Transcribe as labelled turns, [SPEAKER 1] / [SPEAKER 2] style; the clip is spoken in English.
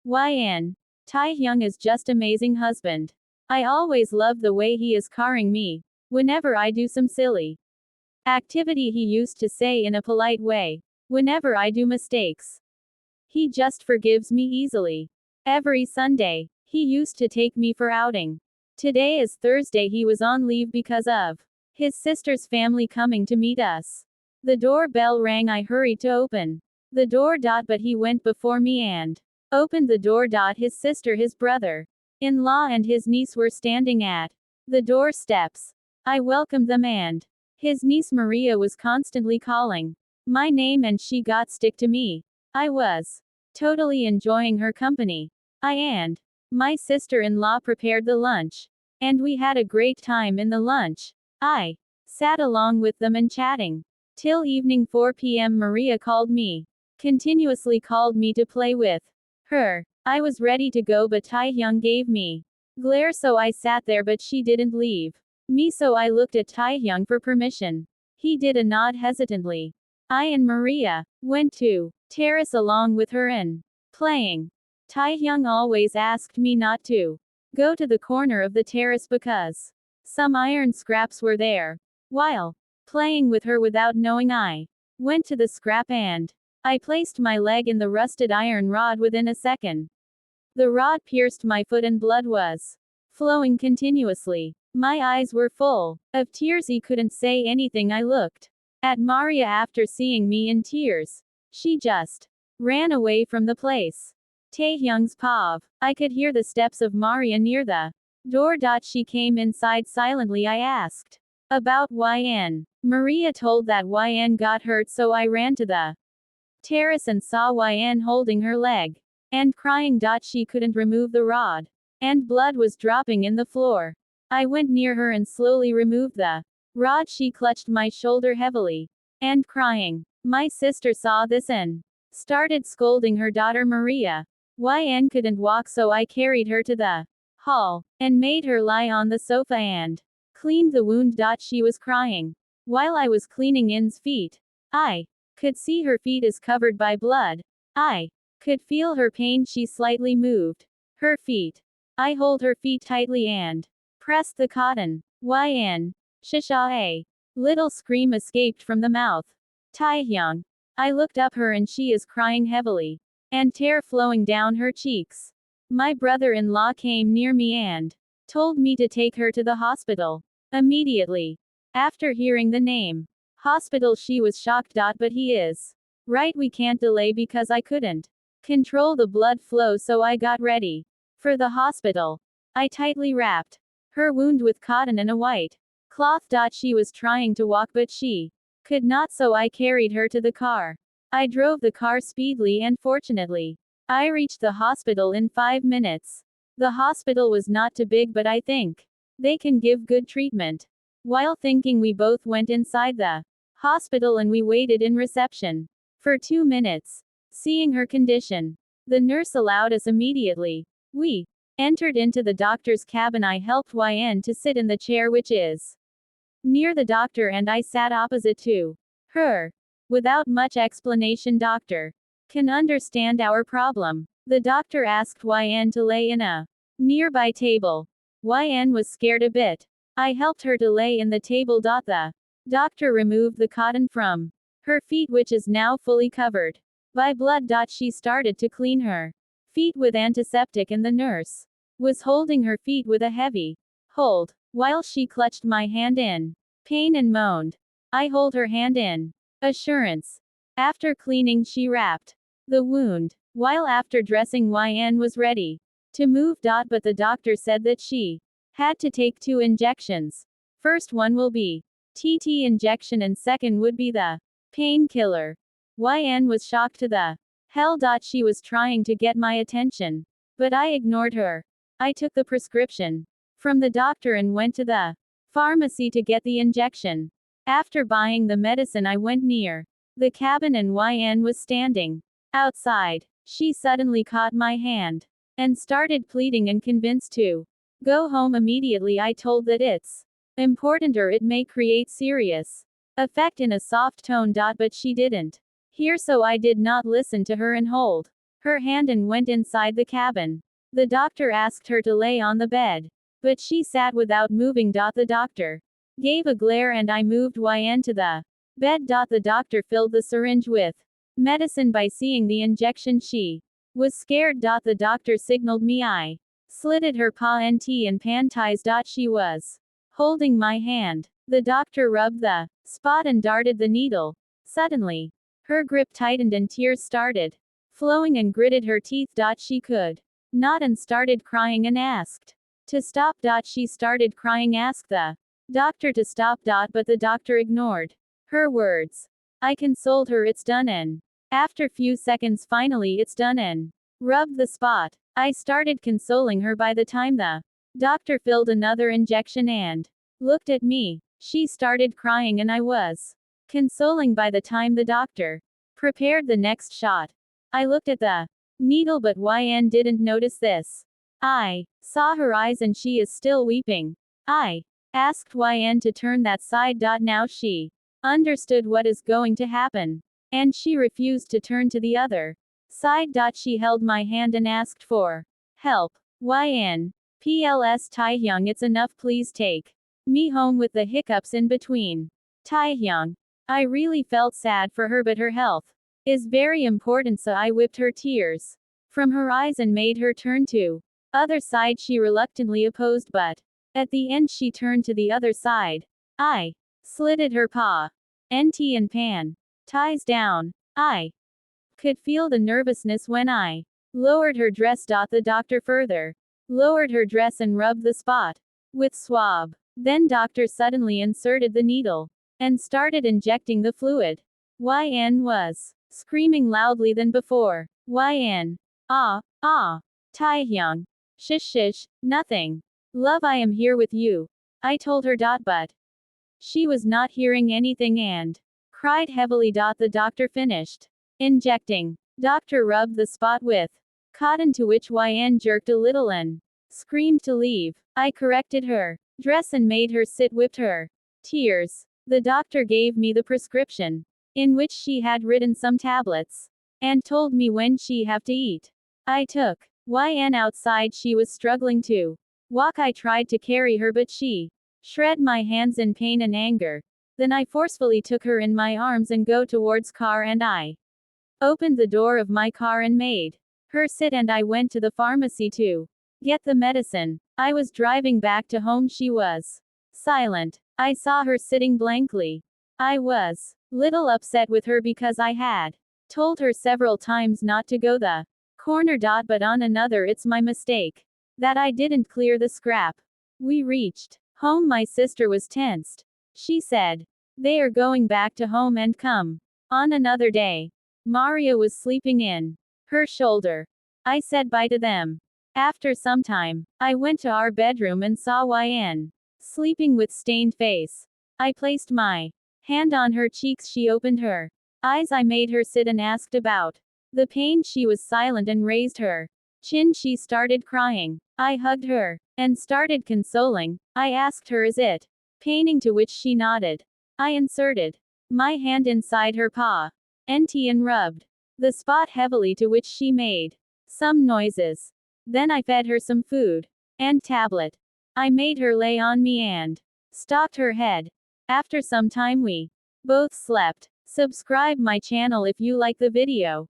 [SPEAKER 1] YN. Taehyung is just amazing husband. I always love the way he is carring me. Whenever I do some silly activity he used to say in a polite way. Whenever I do mistakes. He just forgives me easily. Every Sunday, he used to take me for outing. Today is Thursday, he was on leave because of his sister's family coming to meet us. The doorbell rang, I hurried to open the door. But he went before me and opened the door. His sister, his brother-in-law and his niece were standing at the doorsteps. I welcomed them and his niece Maria was constantly calling my name and she got stick to me. I was totally enjoying her company. I and my sister-in-law prepared the lunch. And we had a great time in the lunch. I sat along with them and chatting till evening 4 p.m. Maria called me. Continuously called me to play with her. I was ready to go but Taehyung gave me glare so I sat there but she didn't leave me so I looked at Taehyung for permission. He did a nod hesitantly. I and Maria went to terrace along with her and playing. Taehyung always asked me not to go to the corner of the terrace because some iron scraps were there. While playing with her without knowing, I went to the scrap and I placed my leg in the rusted iron rod. Within a second, the rod pierced my foot and blood was flowing continuously. My eyes were full of tears. He couldn't say anything. I looked at Maria after seeing me in tears. She just ran away from the place. Taehyung's POV. I could hear the steps of Maria near the door. She came inside silently. I asked about YN. Maria told that YN got hurt so I ran to the terrace and saw YN holding her leg and crying. She couldn't remove the rod and blood was dropping in the floor. I went near her and slowly removed the rod. She clutched my shoulder heavily and crying. My sister saw this and started scolding her daughter Maria. YN couldn't walk so I carried her to the hall and made her lie on the sofa and cleaned the wound. She was crying. While I was cleaning In's feet, I could see her feet is covered by blood. I could feel her pain. She slightly moved her feet. I hold her feet tightly and pressed the cotton. YN. Shisha. A little scream escaped from the mouth. Taehyung. I looked up her and she is crying heavily and tear flowing down her cheeks. My brother-in-law came near me and told me to take her to the hospital immediately. After hearing the name hospital, she was shocked. But he is right, we can't delay because I couldn't control the blood flow so I got ready for the hospital. I tightly wrapped her wound with cotton and a white cloth. She was trying to walk but she could not so I carried her to the car. I drove the car speedily and fortunately, I reached the hospital in 5 minutes. The hospital was not too big but I think they can give good treatment. While thinking, we both went inside the hospital and we waited in reception for 2 minutes. Seeing her condition, the nurse allowed us immediately. We entered into the doctor's cabin. I helped YN to sit in the chair which is near the doctor and I sat opposite to her. Without much explanation, doctor can understand our problem. The doctor asked YN to lay in a nearby table. YN was scared a bit. I helped her to lay in the table. The doctor removed the cotton from her feet which is now fully covered by blood. She started to clean her feet with antiseptic and the nurse was holding her feet with a heavy hold while she clutched my hand in pain and moaned. I hold her hand in assurance. After cleaning, she wrapped the wound. While after dressing, YN was ready to move. But the doctor said that she had to take 2 injections. First one will be TT injection and second would be the painkiller. YN was shocked to the hell. She was trying to get my attention, but I ignored her. I took the prescription from the doctor and went to the pharmacy to get the injection. After buying the medicine, I went near the cabin and YN was standing outside. She suddenly caught my hand and started pleading and convinced to go home immediately. I told that it's important or it may create serious effect in a soft tone. But she didn't hear so I did not listen to her and hold her hand and went inside the cabin. The doctor asked her to lay on the bed. But she sat without moving. The doctor gave a glare and I moved YN to the bed. The doctor filled the syringe with medicine. By seeing the injection she was scared. The doctor signaled me. I slitted her paw NT and pan ties. She was holding my hand. The doctor rubbed the spot and darted the needle. Suddenly, her grip tightened and tears started flowing and gritted her teeth. She could not and started crying and asked to stop. She started crying, asked the doctor to stop. But the doctor ignored her words. I consoled her. It's done and after few seconds finally it's done and rubbed the spot. I started consoling her. By the time the doctor filled another injection and looked at me, she started crying and I was consoling. By the time the doctor prepared the next shot, I looked at the needle but YN didn't notice this. I saw her eyes and she is still weeping. I asked YN to turn that side. Now she understood what is going to happen. And she refused to turn to the other side. She held my hand and asked for help. YN. PLS Taehyung, it's enough, please take me home, with the hiccups in between. Taehyung. I really felt sad for her, but her health is very important, so I whipped her tears from her eyes and made her turn to other side. She reluctantly opposed, but at the end she turned to the other side. I slitted her paw, NT and pan ties down. I could feel the nervousness when I lowered her dress. The doctor further lowered her dress and rubbed the spot with swab. Then doctor suddenly inserted the needle and started injecting the fluid. YN was screaming loudly than before. YN. Ah, ah. Taehyung. Shish, nothing. Love, I am here with you, I told her. But she was not hearing anything and cried heavily. The doctor finished injecting. Doctor rubbed the spot with cotton, to which YN jerked a little and screamed to leave. I corrected her dress and made her sit, whipped her tears. The doctor gave me the prescription, in which she had written some tablets, and told me when she have to eat. I took YN outside. She was struggling to walk. I tried to carry her, but she shred my hands in pain and anger. Then I forcefully took her in my arms and go towards car, and I opened the door of my car and made her sit, and I went to the pharmacy to get the medicine. I was driving back to home. She was silent. I saw her sitting blankly. I was little upset with her because I had told her several times not to go the corner. But on another, it's my mistake that I didn't clear the scrap. We reached home. My sister was tensed. She said they are going back to home and come on another day. Maria was sleeping in her shoulder. I said bye to them. After some time, I went to our bedroom and saw YN sleeping with stained face. I placed my hand on her cheeks. She opened her eyes. I made her sit and asked about the pain. She was silent and raised her chin. She started crying. I hugged her and started consoling. I asked her, is it paining? To which she nodded. I inserted my hand inside her paw, NT, and rubbed the spot heavily, to which she made some noises. Then I fed her some food and tablet. I made her lay on me and strooked her head. After some time we both slept. Subscribe my channel if you like the video.